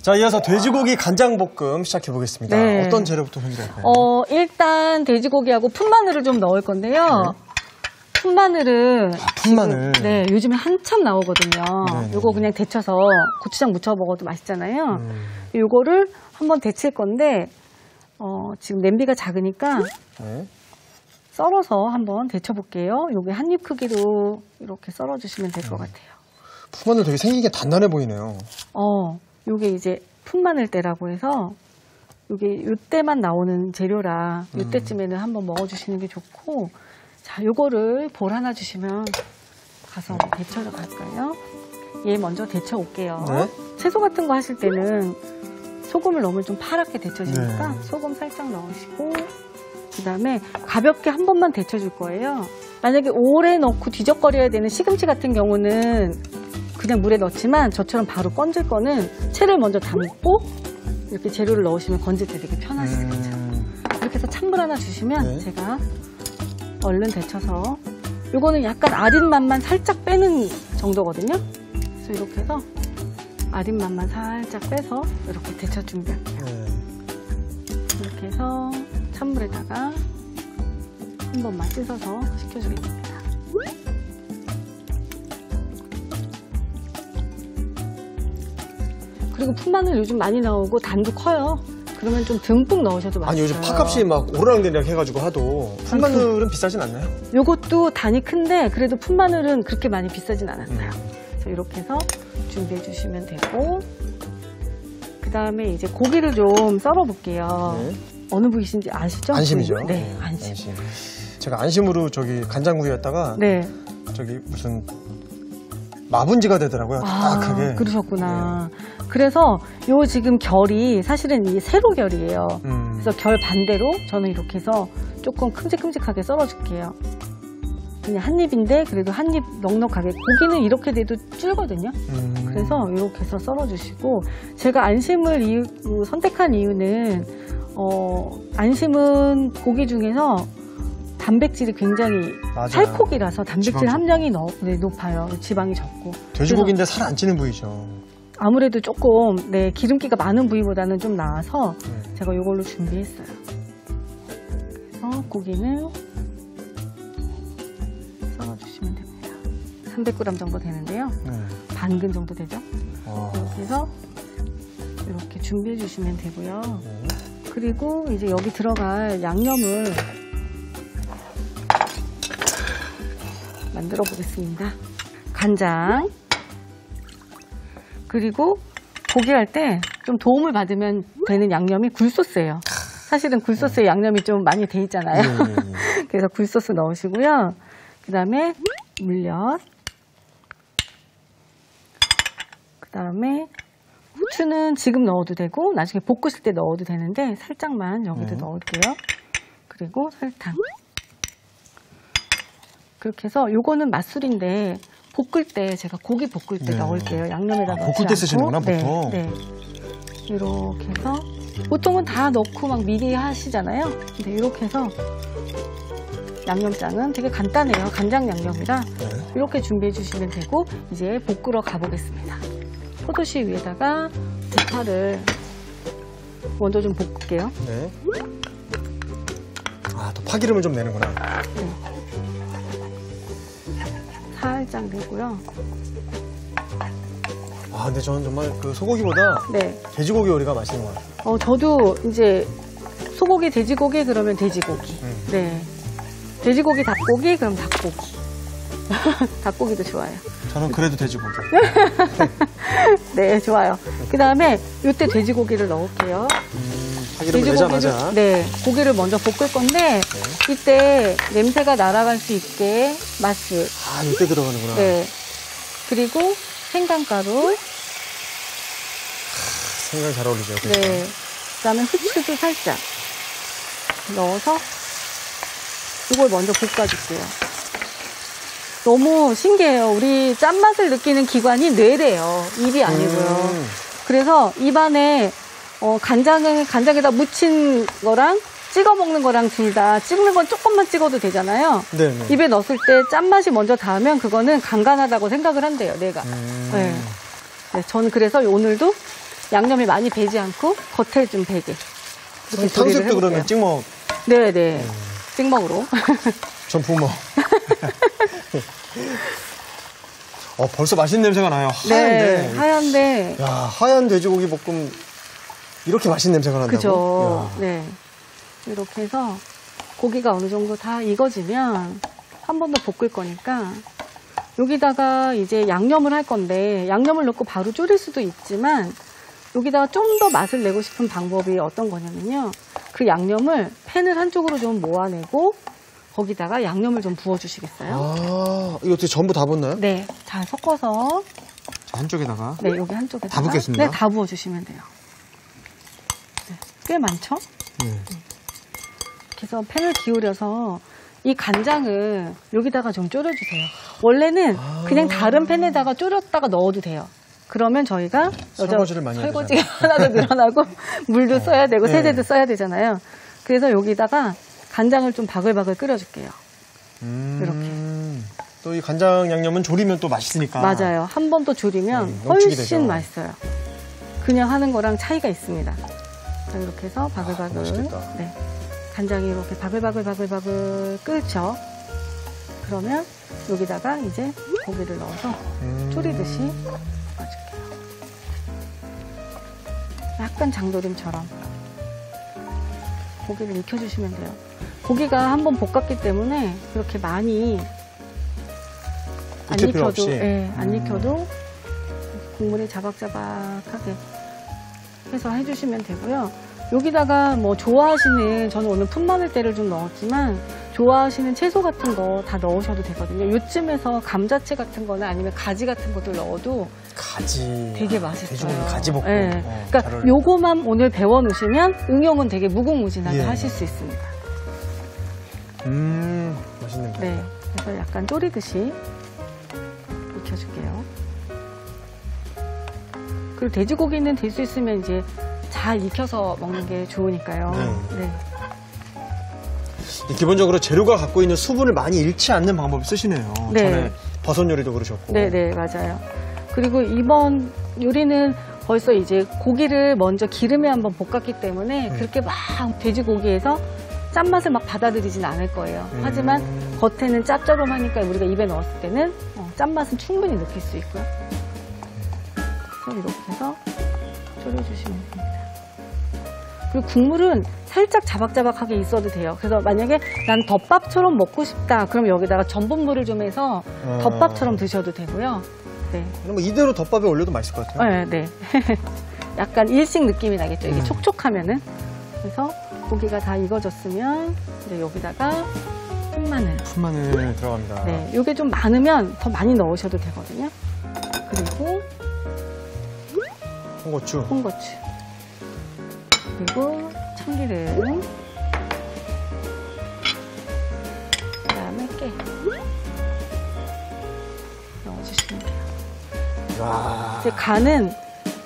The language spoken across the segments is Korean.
자, 이어서 돼지고기 간장볶음 시작해 보겠습니다. 네. 어떤 재료부터 준비할까요? 일단 돼지고기하고 풋마늘을 좀 넣을 건데요. 네. 풋마늘은 풋마늘. 지금, 네, 요즘에 한참 나오거든요. 네네. 요거 그냥 데쳐서 고추장 묻혀 먹어도 맛있잖아요. 요거를 한번 데칠 건데 지금 냄비가 작으니까 네. 썰어서 한번 데쳐 볼게요. 요게 한 입 크기로 이렇게 썰어 주시면 될 것 같아요. 풋마늘 되게 생긴 게 단단해 보이네요. 요게 이제 풋마늘대라고 해서 요게 요때만 나오는 재료라 요때쯤에는 한번 먹어주시는 게 좋고, 자, 요거를 볼 하나 주시면 가서 데쳐러 갈까요? 얘 먼저 데쳐 올게요. 네. 채소 같은 거 하실 때는 소금을 넣으면 좀 파랗게 데쳐지니까 네. 소금 살짝 넣으시고, 그 다음에 가볍게 한 번만 데쳐줄 거예요. 만약에 오래 넣고 뒤적거려야 되는 시금치 같은 경우는 그냥 물에 넣지만 저처럼 바로 건질 거는 채를 먼저 담고 이렇게 재료를 넣으시면 건질 때 되게 편하시죠. 이렇게 해서 찬물 하나 주시면 네. 제가 얼른 데쳐서, 요거는 약간 아린 맛만 살짝 빼는 정도거든요. 그래서 이렇게 해서 아린 맛만 살짝 빼서 이렇게 데쳐 준비할게요. 네. 이렇게 해서 찬물에다가 한 번만 씻어서 식혀주겠습니다. 그리고 풋마늘 요즘 많이 나오고 단도 커요. 그러면 좀 듬뿍 넣으셔도 맛있어요. 아니, 요즘 팥값이 막 오르락내리락 해가지고 하도 풋마늘은 비싸진 않나요? 요것도 단이 큰데 그래도 풋마늘은 그렇게 많이 비싸진 않았어요. 그래서 이렇게 해서 준비해 주시면 되고, 그 다음에 이제 고기를 좀 썰어 볼게요. 네. 어느 부위신지 아시죠? 안심이죠. 네, 안심. 제가 안심으로 저기 간장구이였다가 네. 저기 무슨 마분지가 되더라고요. 딱하게. 그러셨구나. 그래서 요 지금 결이 사실은 이 세로 결이에요. 그래서 결 반대로 저는 이렇게 해서 조금 큼직큼직하게 썰어줄게요. 그냥 한 입인데 그래도 한 입 넉넉하게. 고기는 이렇게 돼도 줄거든요. 그래서 이렇게 해서 썰어주시고, 제가 안심을 선택한 이유는 안심은 고기 중에서 단백질이 굉장히 맞아요. 살코기라서 단백질 지방 함량이 높아요. 지방이 적고. 돼지고기인데 살 안 찌는 부위죠. 아무래도 조금 기름기가 많은 부위보다는 좀 나아서 제가 이걸로 준비했어요. 그래서 고기는 썰어주시면 됩니다. 300g 정도 되는데요. 반근 정도 되죠? 이렇게 해서 이렇게 준비해 주시면 되고요. 그리고 이제 여기 들어갈 양념을 만들어 보겠습니다. 간장, 그리고 고기 할 때 좀 도움을 받으면 되는 양념이 굴소스예요. 사실은 굴소스에 양념이 좀 많이 돼 있잖아요. 그래서 굴소스 넣으시고요. 그 다음에 물엿, 그 다음에 후추는 지금 넣어도 되고 나중에 볶으실 때 넣어도 되는데 살짝만 여기도 넣을게요. 그리고 설탕. 그렇게 해서 요거는 맛술인데 볶을 때 제가 고기 볶을 때 넣을게요. 양념에다 넣지 볶을 때 쓰시는구나, 보통. 네. 이렇게 해서 보통은 다 넣고 막 미리 하시잖아요. 근데 이렇게 해서 양념장은 되게 간단해요. 간장 양념이라 이렇게 준비해 주시면 되고, 이제 볶으러 가보겠습니다. 포도씨 위에다가 대파를 먼저 좀 볶을게요. 네. 또 파기름을 좀 내는구나. 네. 살짝 내고요. 근데 저는 정말 그 소고기보다 돼지고기 요리가 맛있는 것 같아요. 저도 이제 소고기, 돼지고기 그러면 돼지고기. 네. 돼지고기, 닭고기 그럼 닭고기. 닭고기도 좋아요. 저는 그래도 돼지고기. 네, 좋아요. 그 다음에 이때 돼지고기를 넣을게요. 파기름을 내자마자. 네, 고기를 먼저 볶을 건데 이때 냄새가 날아갈 수 있게 맛을. 이때 들어가는구나. 네. 그리고 생강가루. 생강 잘 어울리죠. 네. 그 다음에 후추도 살짝 넣어서 이걸 먼저 볶아줄게요. 너무 신기해요. 우리 짠맛을 느끼는 기관이 뇌래요. 입이 아니고요. 그래서 입안에 간장에다 묻힌 거랑 찍어 먹는 거랑 둘 다 찍는 건 조금만 찍어도 되잖아요. 네네. 입에 넣었을 때 짠맛이 먼저 닿으면 그거는 간간하다고 생각을 한대요, 뇌가. 네. 네, 저는 그래서 오늘도 양념이 많이 배지 않고 겉에 좀 배게. 탕수육도 그러면 찍먹? 네네. 찍먹으로. 전 부먹. 벌써 맛있는 냄새가 나요. 하얀데. 네, 하얀데. 야, 하얀 돼지고기 볶음 이렇게 맛있는 냄새가 난다고? 그죠. 네. 이렇게 해서 고기가 어느 정도 다 익어지면 한 번 더 볶을 거니까 여기다가 이제 양념을 할 건데 양념을 넣고 바로 졸일 수도 있지만 여기다가 좀 더 맛을 내고 싶은 방법이 어떤 거냐면요. 그 양념을 팬을 한쪽으로 좀 모아내고 거기다가 양념을 좀 부어주시겠어요? 아, 이거 어떻게 전부 다 붓나요? 네, 잘 섞어서. 자, 한쪽에다가. 네, 여기 한쪽에다가. 다 붓겠습니다. 네, 다 부어주시면 돼요. 네, 꽤 많죠? 그래서 팬을 기울여서 이 간장을 여기다가 좀 졸여주세요. 원래는 그냥 다른 팬에다가 졸였다가 넣어도 돼요. 그러면 저희가 설거지를 많이 해야 설거지가 하나도 늘어나고 물도 써야 되고 세제도 써야 되잖아요. 그래서 여기다가 간장을 좀 바글바글 끓여줄게요. 이렇게. 또 이 간장 양념은 졸이면 또 맛있으니까. 맞아요. 한 번 더 졸이면 훨씬 맛있어요. 그냥 하는 거랑 차이가 있습니다. 자, 이렇게 해서 바글바글. 맛있겠다. 네. 간장이 이렇게 바글바글 끓죠. 그러면 여기다가 이제 고기를 넣어서 졸이듯이 넣어줄게요. 약간 장조림처럼 고기를 익혀주시면 돼요. 고기가 한번 볶았기 때문에 그렇게 많이 안 익혀도, 안 익혀도 국물이 자박자박하게 해서 해주시면 되고요. 여기다가 뭐 좋아하시는, 저는 오늘 풋마늘대를 좀 넣었지만 좋아하시는 채소 같은 거 다 넣으셔도 되거든요. 요쯤에서 감자채 같은 거나 아니면 가지 같은 것들 넣어도 가지 되게 맛있어요. 돼지고기 가지 볶음. 네. 그러니까 요거만 오늘 배워 놓으시면 응용은 되게 무궁무진하게 예. 하실 수 있습니다. 맛있는 거. 네. 그래서 약간 졸이듯이 익혀줄게요. 그리고 돼지고기는 될 수 있으면 이제 잘 익혀서 먹는 게 좋으니까요. 네. 기본적으로 재료가 갖고 있는 수분을 많이 잃지 않는 방법을 쓰시네요. 네. 전에 버섯 요리도 그러셨고. 네네, 맞아요. 그리고 이번 요리는 벌써 이제 고기를 먼저 기름에 한번 볶았기 때문에 그렇게 막 돼지고기에서 짠맛을 막 받아들이진 않을 거예요. 하지만 겉에는 짭조름하니까 우리가 입에 넣었을 때는 짠맛은 충분히 느낄 수 있고요. 그래서 이렇게 해서 졸여주시면 됩니다. 그리고 국물은 살짝 자박자박하게 있어도 돼요. 그래서 만약에 난 덮밥처럼 먹고 싶다. 그럼 여기다가 전분물을 좀 해서 덮밥처럼 드셔도 되고요. 네. 뭐 이대로 덮밥에 올려도 맛있을 것 같아요. 네. 약간 일식 느낌이 나겠죠. 이게 촉촉하면은. 그래서 고기가 다 익어졌으면 이제 여기다가 풋마늘 들어갑니다. 네, 이게 좀 많으면 더 많이 넣으셔도 되거든요. 그리고 홍고추. 그리고 참기름. 그다음에 깨 넣어주시면 돼요. 와. 이제 간은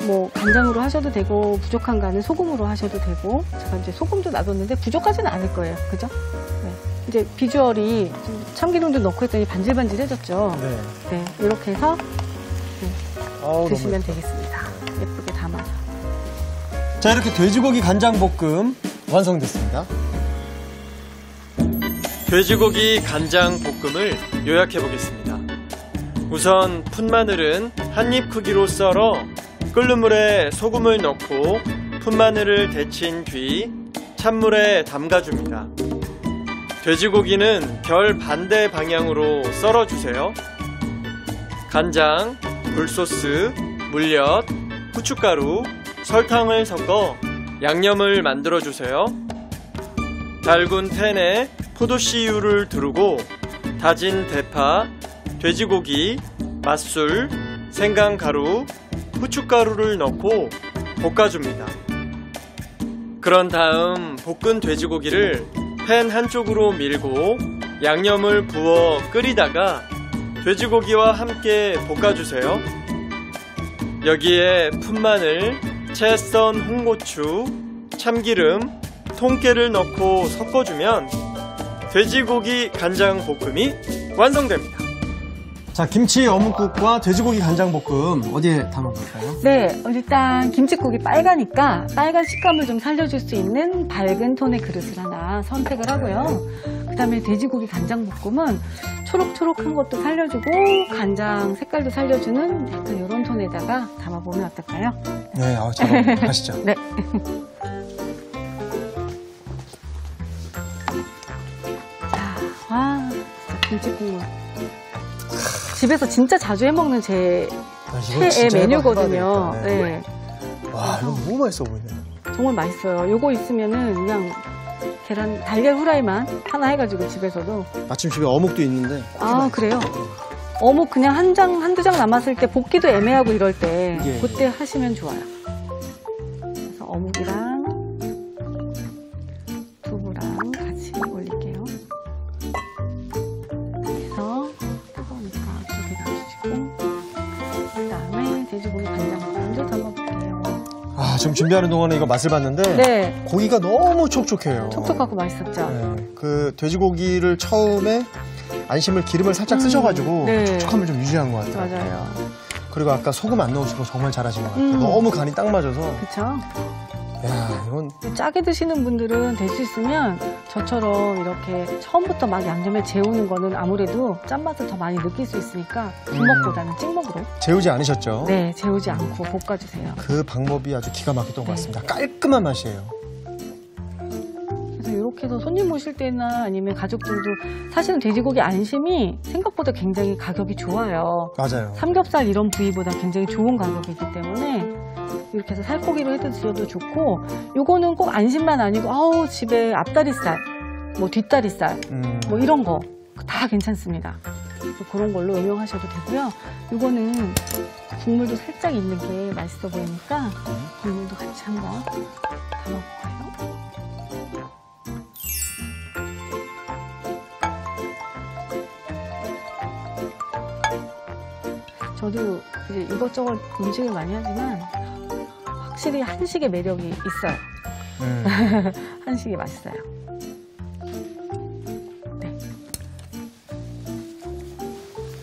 뭐 간장으로 하셔도 되고 부족한 간은 소금으로 하셔도 되고, 제가 이제 소금도 놔뒀는데 부족하지는 않을 거예요. 그죠? 네. 이제 비주얼이 참기름도 넣고 했더니 반질반질해졌죠. 네. 네, 이렇게 해서 드시면 너무 되겠습니다. 예쁘게 담아서. 자, 이렇게 돼지고기 간장볶음 완성됐습니다. 돼지고기 간장볶음을 요약해 보겠습니다. 우선 풋마늘은 한입 크기로 썰어 끓는 물에 소금을 넣고 풋마늘을 데친 뒤 찬물에 담가줍니다. 돼지고기는 결 반대 방향으로 썰어주세요. 간장, 굴소스, 물엿, 후춧가루, 설탕을 섞어 양념을 만들어주세요. 달군 팬에 포도씨유를 두르고 다진 대파, 돼지고기, 맛술, 생강가루, 후춧가루를 넣고 볶아줍니다. 그런 다음 볶은 돼지고기를 팬 한쪽으로 밀고 양념을 부어 끓이다가 돼지고기와 함께 볶아주세요. 여기에 풋마늘, 채 썬 홍고추, 참기름, 통깨를 넣고 섞어주면 돼지고기 간장볶음이 완성됩니다. 자, 김치 어묵국과 돼지고기 간장볶음 어디에 담아볼까요? 네, 일단 김치국이 빨가니까 빨간 식감을 좀 살려줄 수 있는 밝은 톤의 그릇을 하나 선택을 하고요. 그 다음에 돼지고기 간장볶음은 초록초록한 것도 살려주고 간장 색깔도 살려주는 약간 이런 톤에다가 담아보면 어떨까요? 네, 잘 가시죠. 네. 자, 진짜 김치국물. 집에서 진짜 자주 해먹는 제 최애 메뉴거든요. 네. 와, 이거 너무 맛있어 보이네요. 정말 맛있어요. 요거 있으면은 그냥 계란 달걀 후라이만 하나 해가지고 집에서도. 마침 집에 어묵도 있는데. 아, 그래요? 어묵 그냥 한두 장 남았을 때 볶기도 애매하고 이럴 때 그때 하시면 좋아요. 그래서 어묵이랑 두부랑 같이 올릴게요. 그래서 뜨거우니까 두개 놔주시고 그다음에 돼지고기 간장볶음도 담아볼게요. 아, 지금 준비하는 동안에 이거 맛을 봤는데 네. 고기가 너무 촉촉해요. 촉촉하고 맛있었죠? 네. 그 돼지고기를 처음에 안심을 기름을 살짝 쓰셔가지고 네. 촉촉함을 좀 유지한 것 같아요. 맞아요. 그리고 아까 소금 안 넣으시고 정말 잘하신 것 같아요. 너무 간이 딱 맞아서. 그쵸? 야, 이건 짜게 드시는 분들은 될 수 있으면 저처럼 이렇게 처음부터 막 양념에 재우는 거는 아무래도 짠맛을 더 많이 느낄 수 있으니까 부먹보다는 찍먹으로. 재우지 않으셨죠? 네, 재우지 않고 볶아주세요. 그 방법이 아주 기가 막혔던 것 같습니다. 깔끔한 맛이에요. 그래서 이렇게 해서 손님 오실 때나 아니면 가족들도 사실은 돼지고기 안심이 생각보다 굉장히 가격이 좋아요. 맞아요. 삼겹살 이런 부위보다 굉장히 좋은 가격이기 때문에 이렇게 해서 살코기로 해도 드셔도 좋고 요거는 꼭 안심만 아니고 집에 앞다리살, 뭐 뒷다리살 뭐 이런 거 다 괜찮습니다. 그래서 그런 걸로 응용하셔도 되고요. 요거는 국물도 살짝 있는 게 맛있어 보이니까 국물도 같이 한번 담아볼까요? 저도 이제 이것저것 음식을 많이 하지만 확실히 한식의 매력이 있어요. 한식이 맛있어요. 네.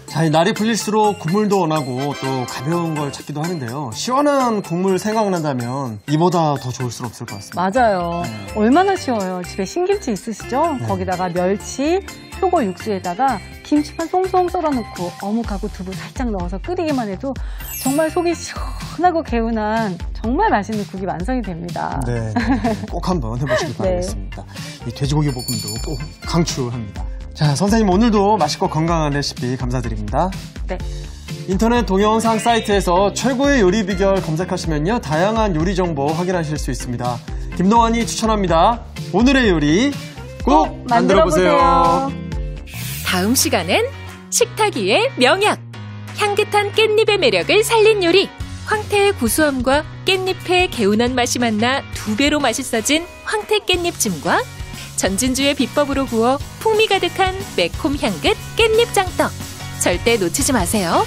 자, 이 날이 풀릴수록 국물도 원하고 또 가벼운 걸 찾기도 하는데요. 시원한 국물 생각난다면 이보다 더 좋을 수 없을 것 같습니다. 맞아요. 얼마나 쉬워요. 집에 신김치 있으시죠? 네. 거기다가 멸치, 표고 육수에다가 김치만 송송 썰어놓고 어묵하고 두부 살짝 넣어서 끓이기만 해도 정말 속이 시원하고 개운한 정말 맛있는 국이 완성이 됩니다. 네, 꼭 한번 해보시기 바라겠습니다. 이 돼지고기 볶음도 꼭 강추합니다. 자, 선생님 오늘도 맛있고 건강한 레시피 감사드립니다. 네. 인터넷 동영상 사이트에서 최고의 요리 비결 검색하시면요, 다양한 요리 정보 확인하실 수 있습니다. 김동완이 추천합니다. 오늘의 요리 꼭 만들어보세요. 다음 시간엔 식탁 위의 명약, 향긋한 깻잎의 매력을 살린 요리, 황태의 고소함과 깻잎의 개운한 맛이 만나 2배로 맛있어진 황태 깻잎찜과 전진주의 비법으로 구워 풍미 가득한 매콤 향긋 깻잎장떡, 절대 놓치지 마세요.